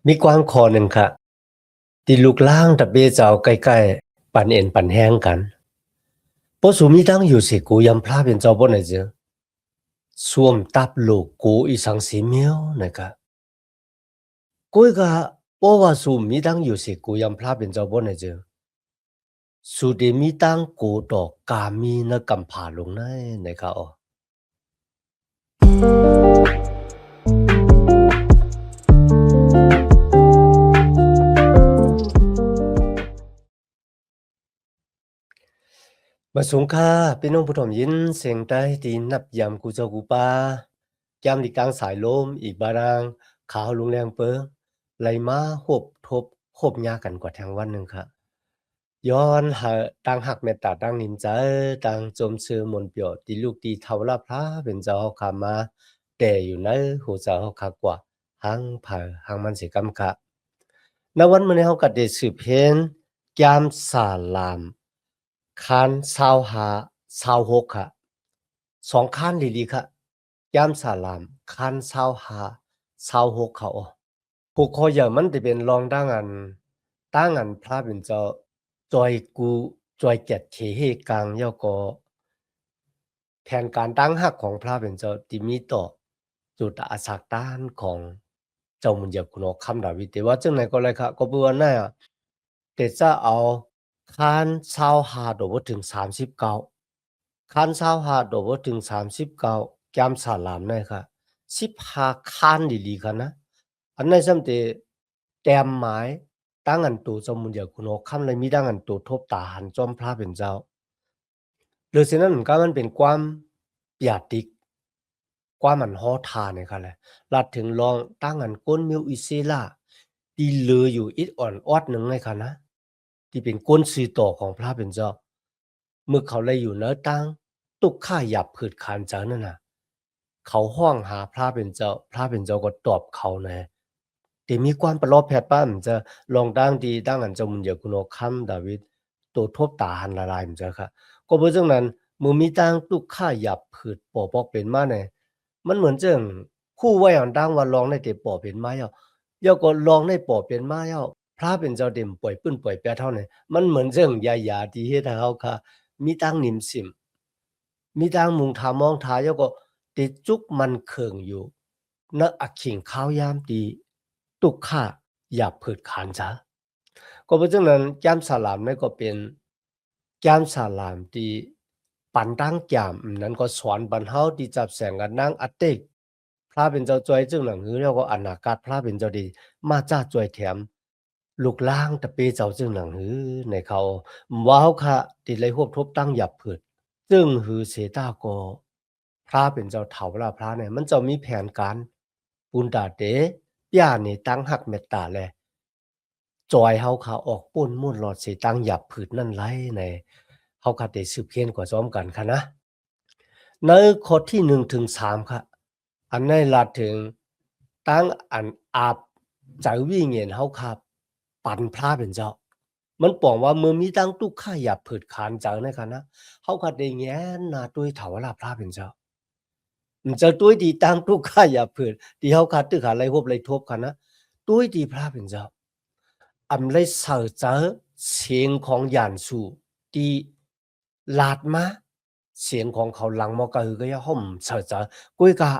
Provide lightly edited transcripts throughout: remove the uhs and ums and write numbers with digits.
มีความขอหนึ่งค่ะที่ลูกล่างตะเบเจ้าใกล้ๆปันเอ็นปันแห้งกันปอสูมีตั้งอยู่สิกูยำพลาเป็นเจ้าบ่ไหนเจอสวมตับลูกกูอีสังสีเมียวนะคะกูก็ปอว่าสูมีตั้งอยู่สิกูยำพลาเป็นเจ้าบ่ไหนเจอสูเดมีตั้งกูดอกกามีนะกำผาลงในนะคะอ๋อมาสงค่าพี่น้องผู้ถมยินเสียงใต้ตีนับยำกูเจ้ากูปายามดีกลางสายลมอีกบารางขาวลงแรงเปิงไหลมาหบทบหบยากันกว่าแทงวันหนึ่งค่ะย้อนหาตังหักเมตตาตังนินใจตังจมชื่อมนต์เปียวตีลูกตีเทาลาพระเป็นเจ้าเฮาขามาแต่อยู่ในหูเจ้าเฮาขากว่าหังเผาหังมันสิกำกะณวันมื้อนี้เฮาก็ได้สืบเห็นยามสาลามคาน25 26ค่ะ2คานดีๆค่ะยามสาลามคาน25 26เขาอ้อผู้คอเหย่อมันสิเป็นรองตั้งอันพระเป็นเจ้าจอยกูจอยเจ็ดเขเฮกังย่อก็แผนการตั้งหักของพระเป็นเจ้าที่มีต่อจุดอาสากต้านของเจ้ามุญญคุณอคำดาวิแต่ว่าจังไหนก็เลยค่ะก็เบื่อหน้าแต่จะเอาคาน25ดอกบ่ถึง39คัน25ดอกบ่ถึง39แก้มสาลามได้ค่ะ15คันดีๆค่ะนะอันนั้นซ้ำแต่แต้มหมายตั้งอันตูเจ้ามุญญคุณอคำเลยมีดังอันตูทบตาหันจอมพระเป็นเจ้า หรือฉะนั้นก็มันเป็นความปยาติกความมันฮ้อทาเนี่ยค่ะแหละลัดถึงลองตั้งอันก้นมิวอิเซล่าที่เหลืออยู่อิดอ่อนออดหนึ่งเลยค่ะนะที่เป็นก้นสือต่อของพระเป็นเจ้าเมื่อเขาเลยอยู่เนื้อตั้งตุกข้าหยับผืดคานเจ้านั่นน่ะเขาห้องหาพระเป็นเจ้าพระเป็นเจ้าก็ตอบเขาแน่แต่มีความประหลอบแผดป้ามันจะลองตั้งดีตั้งอันเจ้ามุญญกุโนคัมดาวิดตัวทบตาหันละลายมันจะค่ะ ก็เพราะฉะนั้นมือมีตังตุกข้าหยับผืดปอปอกเป็นมาเนี่ยมันเหมือนจังคู่ไว้อันดังว่าลองได้แต่ปอเป็นมาย่อก็ลองได้ปอเป็นมาพระเป็นเจ้าเต็มป่วยปื้นป่วยแปะเท่าเนี่ยมันเหมือนจังยาที่เฮ็ดให้เฮาค่ะมีตังนิ่มสิมมีตังมุงทามองทาย่อก็ติดจุกมันเคิงอยู่ณอักขิงข้าวยามตีตุกข้าหยับผืดขานจ้ะ ก็เพราะฉะนั้นแก้มสลามนี่ก็เป็นแก้มสลามที่ปันตั้งแก้มนั้นก็สอนบรรเฮาที่จับแสงกันนางอติกพระเป็นเจ้าจ้อยจึงหนังหือแล้วก็อนาคตพระเป็นเจ้าดีมาจ้าจ้อยแถมลูกล่างตะเปเจ้าจึงหนังหือในเขาว้าวค่ะติดเลยฮวบทบตั้งหยับเผิดจึงหือเสตาก็พระเป็นเจ้าเฒ่าลาพระเนี่ยมันจะมีแผนการปุนดาเตย่านี่ตั้งหักเมตตาแล จอยเฮาขาออกป้นมุ่นหลอดสิตังหยับผืดนั่นไหลในเฮาคาได้สืบเค้นกว่าซ้อมกันค่ะนะในข้อที่1ถึง3ค่ะอันในลาถึงตั้งอันอาบใจวิเงียนเฮาครับปันพระเป็นเจ้ามันปองว่าเมื่อมีตั้งตุกข้าหยับผืดขานจังในค่ะนะเฮาคาได้แง้นหน้าตุ้ยเถาวราพระเป็นเจ้ามันจะตุ้ยดีตั้งตุกข้าหยับผืดที่เฮาคาตึกหาไรฮบไรทบค่ะนะตุ้ยดีพระเป็นเจ้า เลยเสิร์ชเจอเสียงของหยานสู่ที่ลาดมาเสียงของเขาหลังมอกะฮือก็ย่าห่มเสิร์ชเจอกุ้ยกะ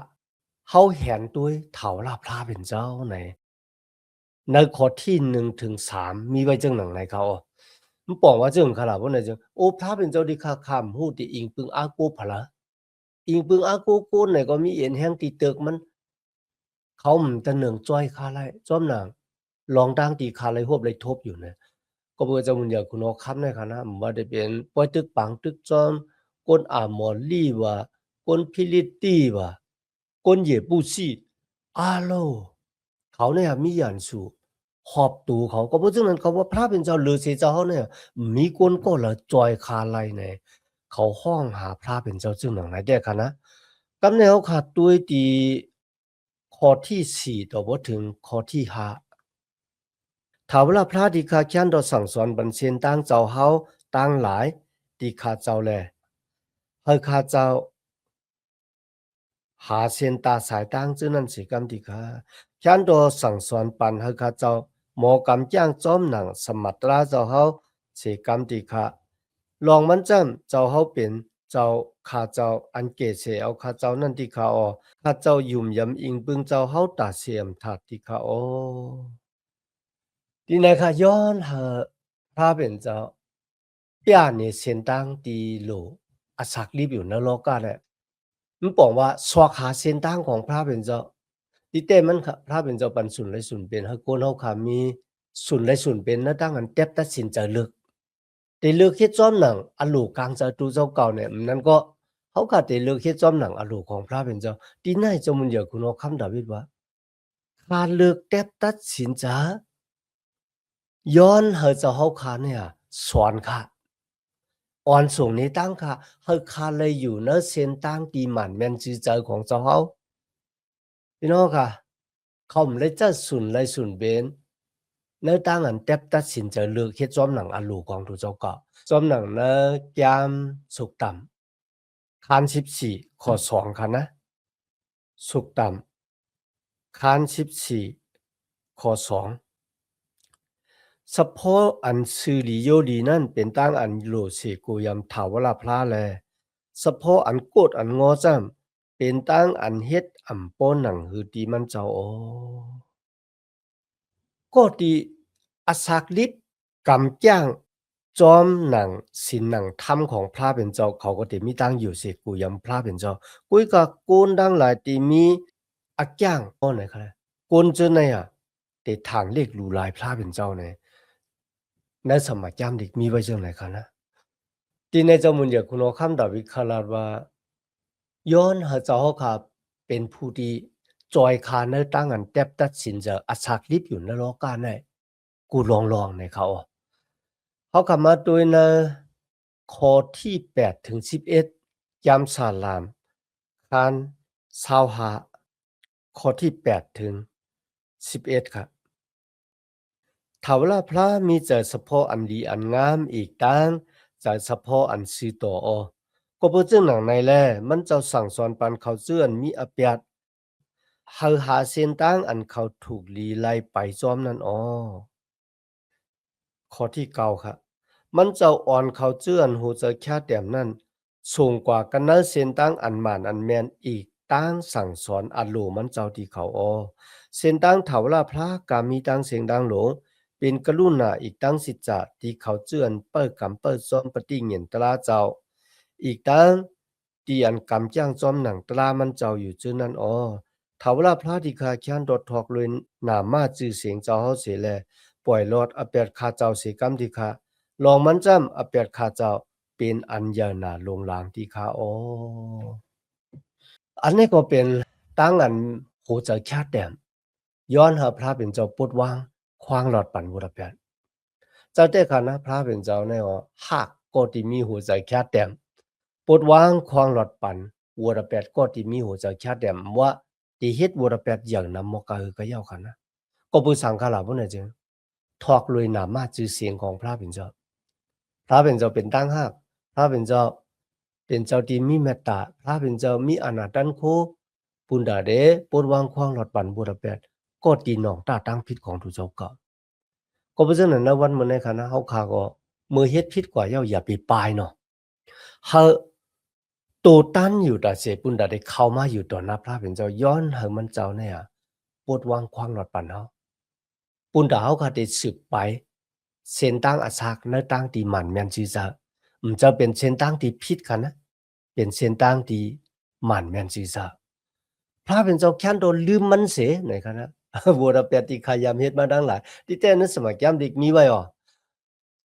เฮาเห็นด้วยเถาลาพระเป็นเจ้าในข้อที่1ถึง3มีไว้จังหนังไหนเขามันบอกว่าจังขนาดว่าไหนจังโอ้พระเป็นเจ้าที่ข้าคำฮู้ที่อิงปึงอากูพะละอิงปึงอากูกูไหนก็มีเอ็นแห่งที่ตึกมัน เขาจะเหนืองจ้อยคาไลจ้อมหนังลองตั้งตีคาไลหวบไลทบอยู่นะก็เพื่อจะมุนอยากคุณเอาคำในคณะว่าได้เป็นปอยตึกปังตึกจอมก้นอาหมอลี่ว่าก้นพิลิตี้ว่าก้นเหย่ปูซี่อาโลเขาเนี่ยมีหยันสู่หอบตูเขาก็เพราะฉะนั้นเขาว่าพระเป็นเจ้าหรือเสียเจ้าเนี่ยมีก้นก็ละจอยคาไลในเขาห้องหาพระเป็นเจ้าจึงหนังไหนได้คะนะกำเนเขาขาดตัวตีข้อที่4ต่อบ่ถึงข้อที่5ถามว่าพระที่ข้าเขียนต่อสั่งสอนบัญเชียนตั้งเจ้าเฮาตั้งหลายที่ข้าเจ้าแลให้ข้าเจ้า หาเส้นตาสายตั้งจื้อนั่นสิกำติค่ะฉันโดสั่งสอนปันให้ข้าเจ้าหมอกำจ้างจอมหนังสมัตราเจ้าเฮาสิกำติค่ะลองมันจำเจ้าเฮาเป็นเจ้าข้าเจ้าอันเกเสเอาข้าเจ้านั่นที่ข้าออข้าเจ้ายุ่มยำอิงปึงเจ้าเฮาตาเสียมถัดที่ข้าออที่ไหนค่ะย้อนเหอะพระเป็นเจ้าปียนี่เส้นตั้งตีโลอาศักรีบอยู่ในโลกาเนี่ยมันบอกว่าสวาขาเส้นตั้งของพระเป็นเจ้าที่เต้มันค่ะพระเป็นเจ้าปันสุนและสุนเป็นให้โกนเฮาขามีสุนและสุนเป็นนะตั้งอันเต็บตัดสินใจเลือกแต่เลือกเฮ็ดจอมหนังอลูกลางใจตูเจ้าเก่าเนี่ยนั้นก็เขาก็แต่เลือกเฮ็ดจอมหนังอลูของพระเป็นเจ้าที่ไหนเจ้ามันเยอะคุณเอาคำดาวิดว่าการเลือกเต็บตัดสินใจย้อนให้เจ้าเฮาขาเนี่ยสอนค่ะอ่อนส่งในตั้งค่ะให้ขาเลยอยู่ในเส้นตั้งที่มันแม่นจือใจของเจ้าเฮาพี่น้องค่ะเขาไม่ได้จะสุนเลยสุนเป็นในตั้งอันเต็บตัดสินใจเลือกเฮ็ดจอมหนังอลูของทุเจ้าเก่าจอมหนังในยามสุกต่ำคาน14ข้อ2ค่ะนะสุกต่ำคาน14ข้อ2เฉพาะอันซื่อหลีโยดีนั่นเป็นตั้งอันโลเสโกยำถาวรพระแลเฉพาะอันโกดอันงอจ้ำเป็นตั้งอันเฮ็ดอำป้อนหนังหือตีมันเจ้าอ๋อก็ดีอสากฤทธิ์กำจ้างจอมหนังศิลป์หนังธรรมของพระเป็นเจ้าเขาก็ติมีตั้งอยู่เสกูยำพระเป็นเจ้ากุยก็โกนดังหลายตีมีอักจ้างอ้อไหนครับโกนจนไหนอ่ะแต่ทางเลขรูลายพระเป็นเจ้าในสมัยจำเด็กมีไว้จังไหนคะนะที่ในเจ้ามุนอยากคุณเอาคำดาวิคาลาดว่าย้อนหาเจ้าครับเป็นผู้ที่จอยคาในตั้งอันแทบตัดสินจะอสักลิบอยู่ในโลกาในกูลองในเขาเขากลับมาโดยในข้อที่8ถึง11ยามสาลามคานซาวหาข้อที่8ถึง11ครับถาวรพระมีใจเฉพาะอันดีอันงามอีกตั้งใจเฉพาะอันซีต่ออก็เพื่อจึงหนังในแลมันเจ้าสั่งสอนปันเขาเจื้อนมีอเปียดเฮาหาเส้นตั้งอันเขาถูกลีไล่ไปจอมนั่นอ้อข้อที่เก้าครับมันเจ้าอ่อนเขาเจื้อนหูจะแค่แต้มนั่นสูงกว่ากันนั้นเส้นตั้งอันหมานอันแมนอีกตั้งสั่งสอนอันโลมันเจ้าที่เขาอ้อเส้นตั้งถาวรพระกามีตั้งเสียงดังหลงเป็นกรุณาอีกตั้งสิจะที่เขาเจื้อนเปิ้กำเปิ้ซ้อมปฏิเงียนตราเจ้าอีกตั้งที่อันกำจ้างจอมหนังตรามันเจ้าอยู่จื้อนั่นอ้อถาวรพระที่คาเขียนดดทอกเลยหนามาจื้อเสียงเจ้าเฮาเสียแลปล่อยลอดอเปียดคาเจ้าเสียกำที่คาลองมันจำอเปียดคาเจ้าเป็นอันยานาลงลางที่คาอ้ออันนี้ก็เป็นตั้งอันโหจะแค่แต้มย้อนหาพระเป็นเจ้าปุดวางควางหลอดปั่นบุรเปียดเจ้าแต่ค่ะนะพระเป็นเจ้าในอ๋อหักก็ที่มีหัวใจแค่แต้มปุดวางควางหลอดปั่นวัวระเปียดก็ที่มีหัวใจแค่แต้มว่าที่เฮ็ดวัวระเปียดอย่างนำมกะก็ยาวค่ะนะก็ผู้สังฆาราพุ่นน่ะจึงทอกเลยหนามาชื่อเสียงของพระเป็นเจ้าพระเป็นเจ้าเป็นตั้งหักพระเป็นเจ้าเป็นเจ้าที่มีเมตตาพระเป็นเจ้ามีอนาตันโคปุณดาเดปุดวางควางหลอดปั่นบุรเปียดก็ตีน้องตาตั้งผิดของทุเจ้าก็ก็เพราะฉะนั้นนะวันมื้อในคณะเฮาข้าก็มือเฮ็ดผิดกว่าเย้าอย่าไปปายเนาะเฮาตูตันอยู่แต่เสปุณดาได้เข้ามาอยู่ต่อหน้าพระเป็นเจ้าย้อนให้มันเจ้าเนี่ยปุดวางควางหลอดปั่นเฮาปุณดาเฮาก็ได้สืบไปเส้นตั้งอาสากในตั้งที่มันแม่นซื่อซะจะเป็นเส้นตั้งที่ผิดค่ะนะเป็นเส้นตั้งที่มันแม่นซื่อซะพระเป็นเจ้าแค้นโดนลืมมันเสียไหนคะนะบัวระเปียติขายามเฮ็ดมาดังหลายที่แต่นั้นสมัยยามเด็กมีไว้อ้อ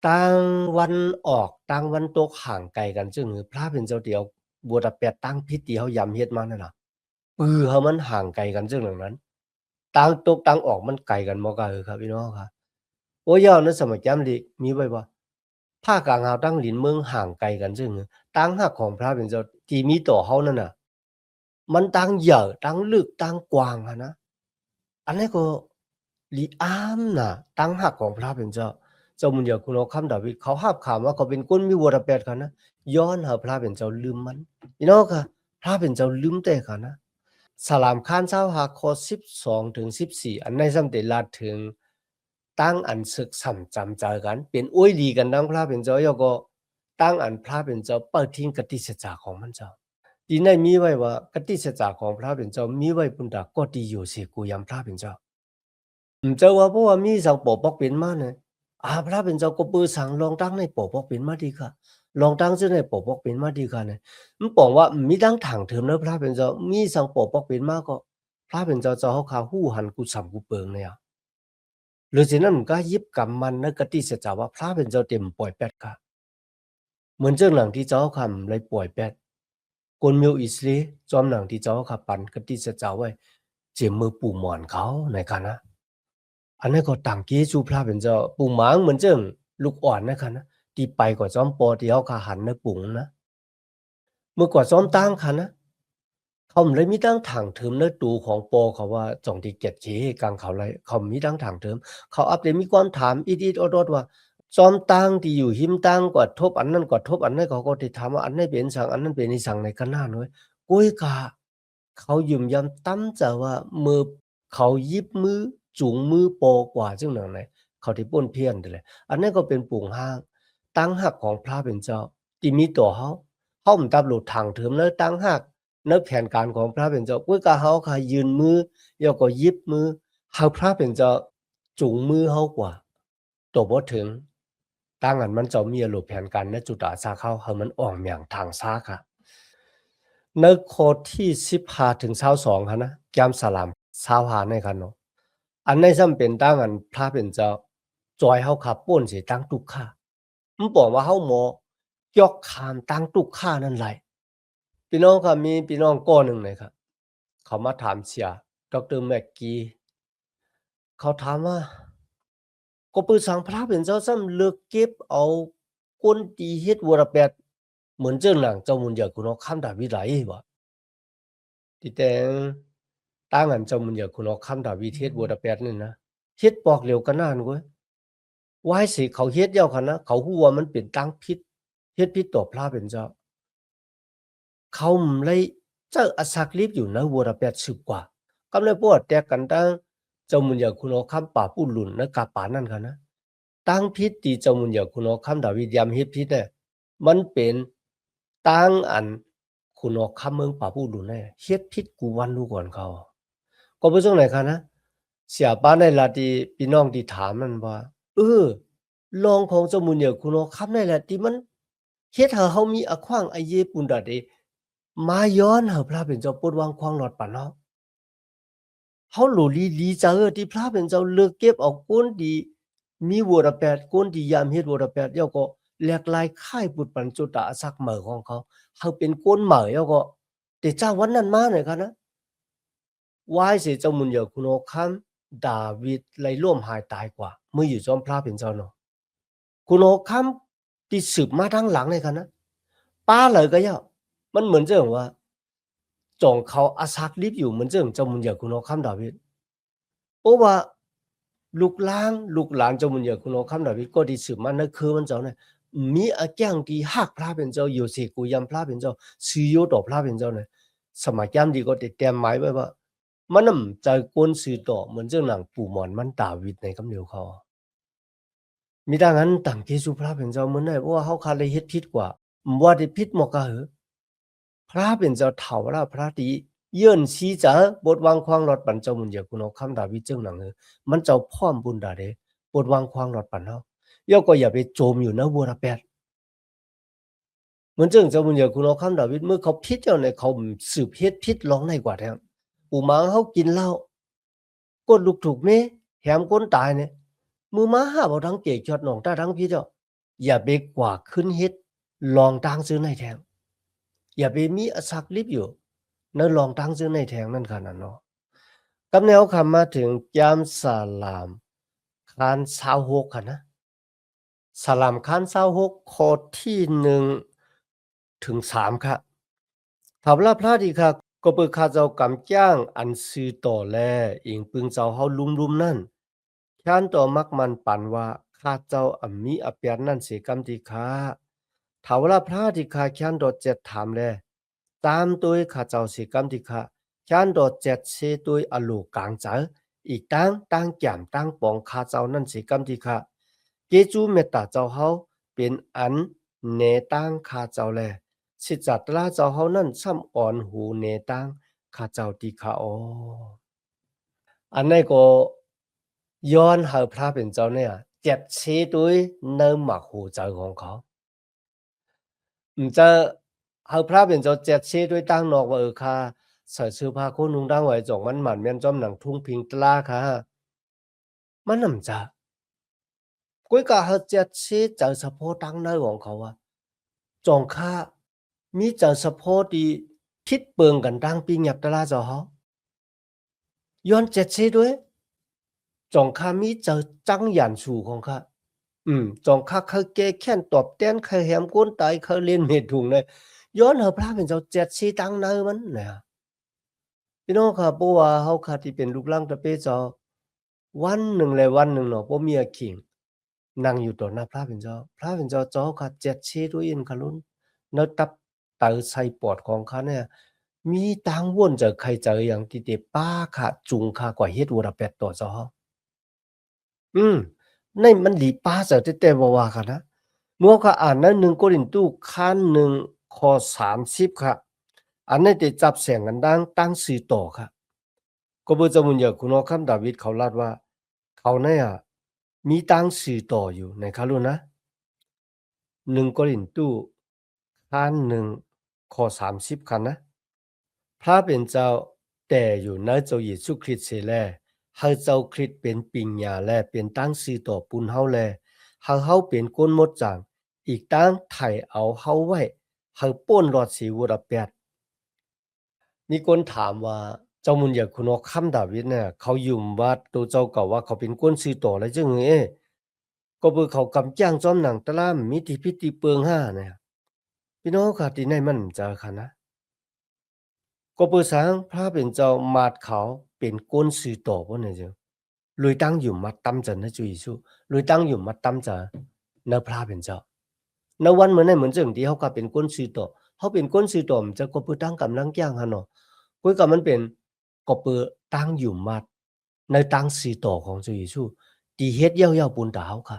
ต่างวันออกต่างวันตกห่างไกลกันจึงพระเป็นเจ้าเดียวบัวระเปียตั้งพิธีเฮายามเฮ็ดมานั่นน่ะเฮามันห่างไกลกันจึงดังนั้นต่างตกต่างออกมันไกลกันบ่กะครับพี่น้องครับโอ้ยาวในสมัยยามเด็กมีไว้บ่ภาคกลางเฮาตั้งหลินเมืองห่างไกลกันจึงต่างหักของพระเป็นเจ้าที่มีต่อเฮานั่นน่ะมันต่างใหญ่ต่างลึกต่างกว้างอะนะ อันนี้ก็ลีอามน่ะตั้งหักของพระเป็นเจ้าเจ้ามุญญาคุณเอาคำดาวิดเขาหาบขามว่าเขาเป็นคนมีวรแปดค่ะนะย้อนหาพระเป็นเจ้าลืมมันพี่น้องค่ะพระเป็นเจ้าลืมแต่ค่ะนะ สลามคานเช้าหาข้อ12ถึง14อันในสำเร็จลาถึงตั้งอันศึกสัมจำเจอกันเป็นอ้วยดีกันดังพระเป็นเจ้าแล้วก็ตั้งอันพระเป็นเจ้าเปิดทิ้งกติสัจจะของมันเจ้าที่ในมีไว้ว่ากติสัจจะของพระเป็นเจ้ามีไว้ปุ่นดาก็ดีอยู่สิกูยำพระเป็นเจ้าเจ้าว่าเพราะว่ามีสังปกปอกเป็นมาเนี่ยพระเป็นเจ้าก็ปือสังลองตั้งในปกปอกเป็นมาดีค่ะลองตั้งซึ่งในปกปอกเป็นมาดีค่ะเนี่ยมันบอกว่ามีตั้งถังเถิมแล้วพระเป็นเจ้ามีสังปกปอกเป็นมาก็พระเป็นเจ้าเจ้าเขาขาหู้หันกูสัมกูเปิงเนี่ยหรือฉะนั้นมันก็ยิบกรรมมันนะกติสัจจะว่าพระเป็นเจ้าเต็มปล่อยแปดค่ะเหมือนเจ้าหลังที่เจ้าคำเลยปล่อยแปดกลมิวอิสลีจอมหลังที่เจ้าขับปันกติสัจจะไว้เจียมมือปู่หมอนเขาในกันนะอันนี้ก็ต่างกี้จูพระเป็นเจ้าปู่หมางเหมือนเจ้าลูกอ่อนนะคะนะที่ไปกว่าจอมปอที่เขาขาหันในปุ่งนะเมื่อกว่าจอมตั้งค่ะนะเขาเลยมีตั้งถังเถิมในตูของปอเขาว่าจงที่เก็ดเจกลางเขาเลยเขามีตั้งถังเถิมเขาอัปเดตมีความถามอีดอดว่าจอมตั้งที่อยู่หิมตั้งกว่าทบอันนั้นกว่าทบอันนั้นเขาก็ติดถามว่าอันนั้นเป็นสังอันนั้นเป็นนิสังในกันหน้าน้อยกุ้ยกาเขายืมยำตั้มจะว่ามือเขายิบมือจุงมือปอกว่าซึ่งหนังไหนเขาที่ป้นเพี้ยนเลยอันนั้นก็เป็นปุ่งห้างตั้งหักของพระเป็นเจ้าที่มีตัวเขามันตับหลุดทางเถิมแล้วตั้งหักนักแผนการของพระเป็นเจ้ากุ้ยกาเขาค่ะยืนมือแล้วก็ยิบมือเขาพระเป็นเจ้าจุงมือเขากว่าตัวบ่ถึงตั้งอันมันจะมีหลุดแผนการในจุดอาซาเข้าให้มันอ่องเมียงทางซาค่ะในข้อที่15ถึง22ค่ะนะแกมสลาม25ในค่ะเนาะอันในซ้ำเป็นตั้งอันพระเป็นเจ้าจอยเฮาขับป่นสิตั้งตุกข่ามันบอกว่าเฮาหมอยอกขามตั้งตุกข่านั่นไหลพี่น้องค่ะมีพี่น้องก้อหนึ่งเลยครับเขามาถามเสียดรแม็กกี้เขาถามว่าก็ปือสังพระเป็นเจ้าซ้ำเลือกเก็บเอาคนที่เฮ็ดวรแปดเหมือนเจ้าหนังเจ้ามุนอยากคุณเอาข้ามดาวิไหลบ่ที่แต่งตั้งอันเจ้ามุนอยากคุณเอาข้ามดาวิเฮ็ดวรแปดนี่นะเฮ็ดปอกเหลวกันนานเว้ยว่าให้สิเขาเฮ็ดยาวคันนะเขาฮู้ว่ามันเป็นตั้งพิษเฮ็ดพิษต่อพระเป็นเจ้าเขาเลยเจ้าอสักรีบอยู่นะวรแปดสืบกว่ากำเลยปวดแตกกันตั้งเจ้ามุนอยากคุณเอาข้ามป่าผู้หลุนนะกาป่านั่นค่ะนะตั้งพิษที่เจ้ามุนอยากคุณเอาข้ามดาวิยามเฮ็ดพิษเนี่ยมันเป็นตั้งอันคุณเอาข้ามเมืองป่าผู้หลุนเนี่ยเฮ็ดพิษกูวันดูก่อนเขาก็บ่จังไหนคะนะเสียป้าในลาที่พี่น้องที่ถามมันว่าลองของเจ้ามุนอยากคุณเอาข้ามในแหละที่มันเฮ็ดให้เฮามีอะขวางอะเยปุ่นดาเดมาย้อนให้พระเป็นเจ้าปดวางควางหลอดปานเนาะ เขาหลูลีเจอที่พระเป็นเจ้าเลือกเก็บเอาก้นดีมีวัวระแปดก้นดียามเฮ็ดวัวระแปดเดี๋ยวก็แหลกลายค่ายปุดปันจุตะสักเหมอของเขาเป็นก้นเหมอแล้วก็แต่เจ้าวันนั้นมาหน่อยค่ะนะวายเสียเจ้ามุนเหยอคุณโอคัมดาวิดเลยร่วมหายตายกว่าเมื่ออยู่จอมพระเป็นเจ้าเนาะคุณโอคัมที่สืบมาทั้งหลังเลยค่ะนะป้าเลยก็ย่ามันเหมือนเรื่องว่าจองเขาอาซักลิบอยู่เหมือนเรื่องเจ้ามุนเหยอคุณโอคัมดาวิด เพราะว่าลูกหลานเจ้ามุนเหยอคุณเอาคำดาวิดก็ดีสืบมาในคือมันเจ้าเนี่ยมีอาแก้งที่หักพระเป็นเจ้าอยู่เสกูยำพระเป็นเจ้าซื้อโยต่อพระเป็นเจ้าเนี่ยสมัยแก้มดีก็ติดเตรียมหมายไว้ว่ามันนำใจกวนซื้อต่อเหมือนเจ้าหนังปู่หมอนมันดาวิดในคำเดียวเขามีดังนั้นต่างเกสุพระเป็นเจ้าเหมือนได้เพราะว่าเขาคาเลยเฮ็ดผิดกว่าว่าได้ผิดหมอกะเหอพระเป็นเจ้าเฒ่าละพระดีเยื่นชี้จะบทวางควางหลอดปันเจ้ามุนเหยอคุณเอาคำดาวิดเจ้าหนังเหอมันเจ้าพร้อมบุญดาเดบทวางควางหลอดปันเฮาย่อก็อย่าไปโจมอยู่นะวัวระแปดเหมือนเจ้ามุนเหยอคุณเอาคำดาวิดเมื่อเขาพิษเจ้าเนี่ยเขาสืบเฮ็ดพิษร้องในกว่าแท้ปู่หมาเขากินเหล้ากดลูกถูกเมแถมคนตายเนี่ยมือม้าหาบ่ทั้งเกกจอดหนองตาทั้งพิษเจ้าอย่าไปกว่าขึ้นเฮ็ดลองตางซื้อในแทงอย่าไปมีอสักลิบอยู่ในลองตั้งซื้อในแทงนั่นขนาดเนาะกับแนวคำมาถึงยามสลามคาน26ค่ะนะสลามคาน26ข้อที่1ถึง3ค่ะถ้าว่าพระดีค่ะก็เปิดข้าเจ้ากำจ้างอันซื้อต่อแลอิงปึงเจ้าเฮาลุมๆนั่นแค้นต่อมักมันปันว่าข้าเจ้าอำมีอเปียนนั่นเสกำที่ข้าถ้าว่าพระที่ข้าแค้นดอเจ็ดถามแลตามตัวข้าเจ้าเสกำที่ข้า chán đồ chẹt xê tôi ở lù càng trở ý tăng giảm tăng bóng khá cháu nên sẽ cầm đi khá kế chú mẹ ta cháu hao biến ấn nê tăng khá cháu lệ sẽ chặt ra cháu hao nên xăm ổn hù nê tăng khá cháu đi khá ô anh này có ย้อนเขาพระเป็นเจ้าเนี่ยเจ็ดชีด้วยเนื้อหมักหูใจของเขาจะเขาพระเป็นเจ้าเจ็ดชีด้วยตั้งนอกว่าค่ะใส่เสื้อผ้าคู่นุ่งตั้งไว้จงมันหมันเมียนจอมหนังทุ่งพิงตลาค่ะมันน่ำจะกุ้ยกะเขาเจ็ดชีเจอสะโพกตั้งเนื้อของเขาอะจงค่ะมีเจอสะโพกดีคิดเปิงกันตั้งปีหยับตลาเจ้าเขาย้อนเจ็ดชีด้วยจงค่ะมีเจอจังหยันสูของค่ะจงคักเขาแก้แค้นตอบแต้นเขาแหมก้นตายเขาเล่นเม็ดถุงเลยย้อนเขาพระเป็นเจ้าเจ็ดสีตังเนอมันเนี่ยพี่น้องค่ะเพราะว่าเขาค่ะที่เป็นลูกหลานตะเปเจ้าวันหนึ่งเลยวันหนึ่งเนาะบ่มีขิงนั่งอยู่ต่อหน้าพระเป็นเจ้าเจ้าค่ะเจ็ดสีด้วยอินคลุนเนื้อตับไตไส้ปอดของเขาเนี่ยมีตังวนจากใครเจออย่างที่เดป้าค่ะจุงค่ะกว่าเฮ็ดวัวเป็ดต่อเจ้าในมันหลีป้าเสียแต่ว่าค่ะนะเมื่อเขาอ่านนั้น1โครินธ์ขั้น1ข้อ30ค่ะอันนี้ได้จับแสงกันตั้งสื่อต่อค่ะก็เบอร์จมุนอยากคุณน้องคำดาวิดเขาลาดว่าเขาเนี่ยมีตั้งสื่อต่ออยู่ในคารุนะ1โครินธ์ขั้น1ข้อ30ค่ะนะพระเป็นเจ้าแต่อยู่ในเจ้าเยซูคริสต์เสียแลให้เจ้าคริสต์เป็นปิญญาและเป็นตั้งสื่อต่อปุณเฮาแลให้เฮาเป็นก้นมดจางอีกตั้งไถ่เอาเฮาไว้ให้ป้นรอดสีวรแปดมีคนถามว่าเจ้ามุนอยากคุณคำดาวิดเนี่ยเขายุ่มว่าตัวเจ้าเก่าว่าเขาเป็นก้นสื่อต่ออะไรจังเอ้ก็เพื่อเขากำจ้างจอมหนังตะล่ามมีที่พิธีเปิงห้าเนี่ยพี่น้องค่ะที่ในมันจะค่ะนะก็เพื่อสร้างพระเป็นเจ้ามาดเขาเป็นก้นสื่อต่อบ่เนี่ยจังเลยตั้งอยู่มาตั้มจันนะจุยสู้เลยตั้งอยู่มาตั้มจันเนื้อพระเป็นเจ้าในวันเหมือนในเหมือนจังที่เขาก็เป็นก้นสื่อต่อเขาเป็นก้นสื่อต่อมันจะก็เพื่อตั้งกำลังจ้างฮะเนาะกุยกับมันเป็นก็เพื่อตั้งอยู่มาในตั้งสื่อต่อของจุยสู้ที่เฮ็ดเย้าๆปุ่นตาเขาค่ะ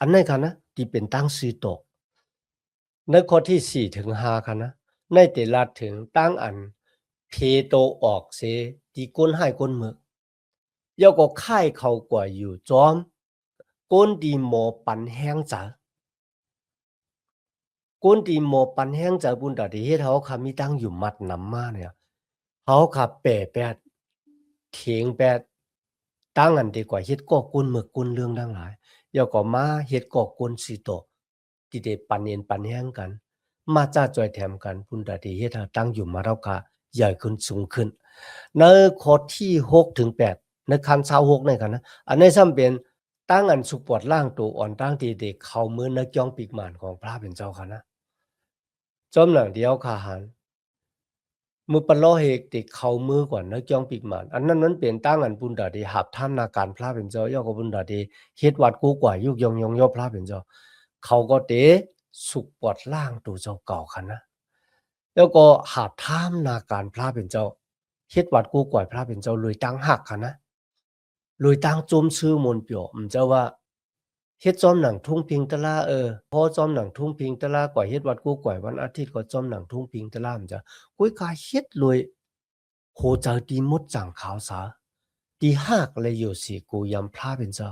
อันนั้นค่ะนะที่เป็นตั้งสื่อต่อในข้อที่4ถึง5ค่ะนะในแต่ละถึงตั้งอันเพโตออกเสที่ก้นให้ก้นเมือง要個開口怪要裝，官地冇品香仔，官地冇品香仔本大地เขาคำมีตั้งอยู่มัดน้ำมาเนี่ยเขาขับแปดเถียงแปดตั้งอันดีกว่าเฮ็ดก่อกุนเมื่อกุนเรื่องทั้งหลาย要ก็มาเฮ็ดก่อกุนสิโตที่ได้ปันเย็นปันแห้งกันมาจ้าจอยแถมกันปุ่นตาดีเฮ็ดตั้งอยู่มาเรากะใหญ่ขึ้นสูงขึ้นในข้อที่6ถึง8ในคัน26ในกันนะอันนี้ซ้ำเป็นตั้งอันสุปวดล่างตัวอ่อนตั้งที่เด็กเข้ามือนักจ้องปีกหมานของพระเป็นเจ้าค่ะนะจอมหนังเดียวขาหันมือปลอเฮกติเข้ามือกว่านักจ้องปีกหมานอันนั้นมันเป็นตั้งอันปุ่นตาดีหับท่ามนาการพระเป็นเจ้าย่อก็ปุ่นตาดีเฮ็ดวัดกูกว่ายุกยองย่อพระเป็นเจ้าเขาก็เตสุปวดล่างตัวเจ้าเก่าค่ะนะแล้วก็หาท่ามนาการพระเป็นเจ้าเฮ็ดวัดกูก่อยพระเป็นเจ้าเลยตั้งหักค่ะนะเลยตั้งจมชื่อมนต์เปียวเจ้าว่าเฮ็ดจอมหนังทุ่งพิงตะลาพอจอมหนังทุ่งพิงตะลาก่อยเฮ็ดวัดกูก่อยวันอาทิตย์ก็จอมหนังทุ่งพิงตะลามจ้ะกุ้ยกาเฮ็ดเลยโหเจ้าตีมดจังขาวสาตีหักเลยอยู่สิกูยำพระเป็นเจ้า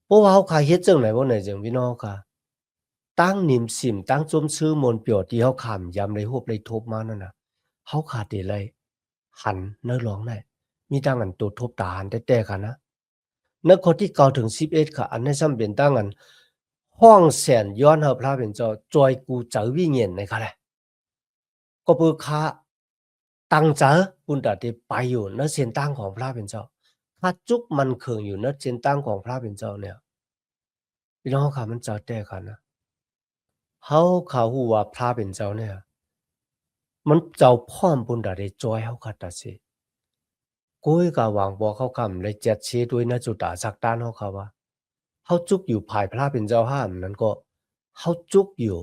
เพราะว่าเขาขายเฮ็ดจังไหนบ่ไหนจังพี่น้องค่ะตั้งนิมสิมตั้งจมชื่อมนต์เปียวที่เขาขำยำเลยฮบเลยทบมานั่นน่ะเขาขาดเดเลยหันเนื้อร้องได้มีตั้งอันตัวทบตาหันแต่ๆค่ะนะนักข้อที่9ถึง11ค่ะอันนี้ซ้ำเป็นตั้งอันห้องแสนย้อนเฮาพระเป็นเจ้าจอยกูเจอวิญญาณในค่ะแหละก็เพื่อค่าตั้งเจอปุ่นตาที่ไปอยู่ในเส้นตั้งของพระเป็นเจ้าค่าจุกมันเคืองอยู่ในเส้นตั้งของพระเป็นเจ้าเนี่ยพี่น้องค่ะมันเจอแต่ค่ะนะเฮาเขาฮู้ว่าพระเป็นเจ้าเนี่ยมันเจ้าพร้อมปุ่นตาที่จอยเฮาค่ะตาสิกุ้ยกะหวังบอกเขาคำเลยเจ็ดชีด้วยนะจุดตาสักด้านเขาว่าเขาจุกอยู่ภายพระเป็นเจ้าห้ามนั้นก็เขาจุกอยู่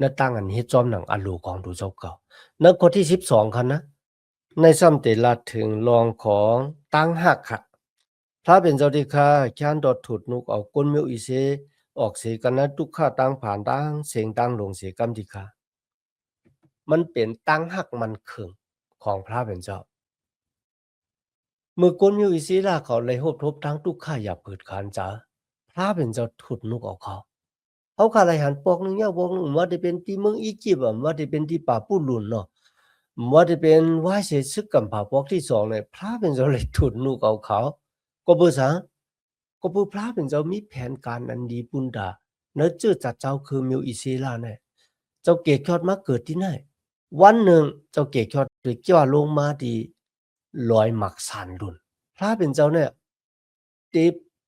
ณตั้งอันเฮ็ดจอมหนังอันลูของดูเจ้าเก่าณข้อที่12คันนะในซ้ำเตลัดถึงรองของตั้งหักค่ะพระเป็นเจ้าที่ข้าแค้นดอดถุดนุกเอาก้นมิวอีเซออกเสกันนะทุกข้าตั้งผ่านตั้งเสียงตั้งลงเสียกรรมที่ข้ามันเป็นตั้งหักมันเคิงของพระเป็นเจ้าเมื่อก้นมิวอีเซล่าเขาเลยโหบทบทั้งทุกข้าอย่าเปิดขานจ๋าพระเป็นเจ้าถุดนุกเอาเขาขาดอาหารปอกหนึ่งเนี่ยปอกหนึ่งว่าจะเป็นที่เมืองอียิปต์ว่าจะเป็นที่ป่าปูลุนเนาะว่าจะเป็นว่าเสซึกกับป่าปอกที่2เนี่ยพระเป็นเจ้าเลยถุดนุกเอาเขาก็เบอร์สังก็เบอร์พระเป็นเจ้ามีแผนการอันดีปุ่นดาเนื้อเจือจัดเจ้าคือมิวอิเซลาเนี่ยเจ้าเกศยอดมาเกิดที่ไหนวันหนึ่งเจ้าเกศยอดหรือจ้าลงมาดีลอยหมักสานดุนพระเป็นเจ้าเนี่ยเต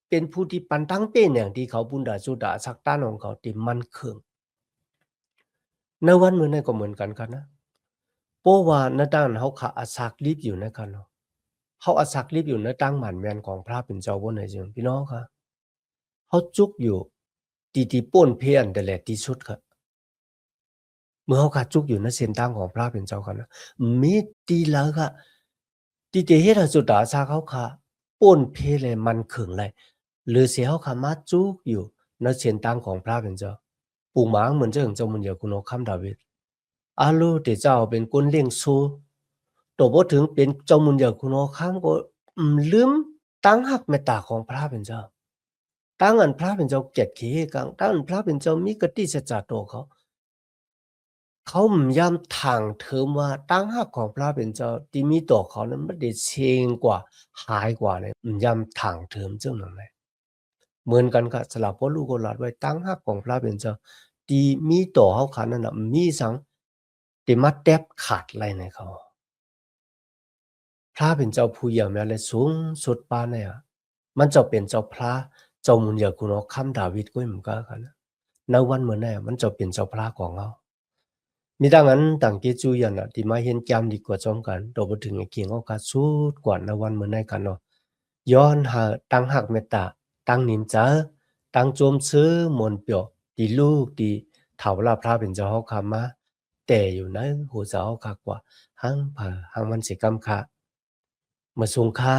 เป็นผู้ที่ปันตั้งเป็นอย่างที่เขาบุญดาสุดาสักต้านของเขาที่มันเคืองในวันเหมือนในก็เหมือนกันครับนะเพราะว่าในด้านเขาขาอาศักรีบอยู่นะครับเนาะเขาอาศักรีบอยู่ในตั้งหมันแมนของพระเป็นเจ้าบนไหนจึงพี่น้องครับเขาจุกอยู่ตีป้นเพี้ยนแต่แหละที่สุดครับเมื่อเขาขาจุกอยู่ในเส้นตั้งของพระเป็นเจ้าครับนะมีตีแล้วครับตีเฮ็ดสุดาซาเขาขาป้นเพเลยมันเคืองเลยหรือเสียเขาขามาจุกอยู่ในเส้นตั้งของพระเป็นเจ้าปู่หมางเหมือนเจ้าของเจ้ามันเดียวคุณโอคัมดาวิดอาลูเดเจ้าเป็นคนเลี้ยงซูตัวบ่ถึงเป็นเจ้ามุนเดียวคุณโอคัมก็ลืมตั้งหักเมตตาของพระเป็นเจ้าตั้งอันพระเป็นเจ้าเกียรติขี้กังตั้งอันพระเป็นเจ้ามีกติสัจจะโตเขาย่ำทางเทิมว่าตั้งหักของพระเป็นเจ้าที่มีต่อเขานั้นไม่ได้เชงกว่าหายกว่าเลยย่ำทางเทิมเจ้าหนั่นเลยเหมือนกันกับสลับพ่อลูกก็หลาดไว้ตั้งหักของพระเป็นเจ้าที่มีต่อเขาขานั้นนะมีสังที่มาแทบขาดอะไรในเขาพระเป็นเจ้าผู้ใหญ่แม้เลยสูงสุดปานเนี่ยมันจะเป็นเจ้าพระเจ้ามุนอยากคุณเอาคำดาวิดก็เหมือนกันนะในวันเหมือนเนี่ยมันจะเป็นเจ้าพระของเขามีดังนั้นต่างเกจูยันที่มาเห็นจำดีกว่าจอมกันโดยถึงเกียงเอาการสุดกว่าในวันเหมือนในกันเนาะย้อนหาตั้งหักเมตตาตั้งนิมจ้าตั้งโจมซื้อมนเปียวดีลูกดีเถาลาพระเป็นเจ้าเขาคำมาแต่อยู่ในหัวเจ้าเขาคากว่าหังผ่าหังมันสิกรรมค่ะเมื่อทรงค่า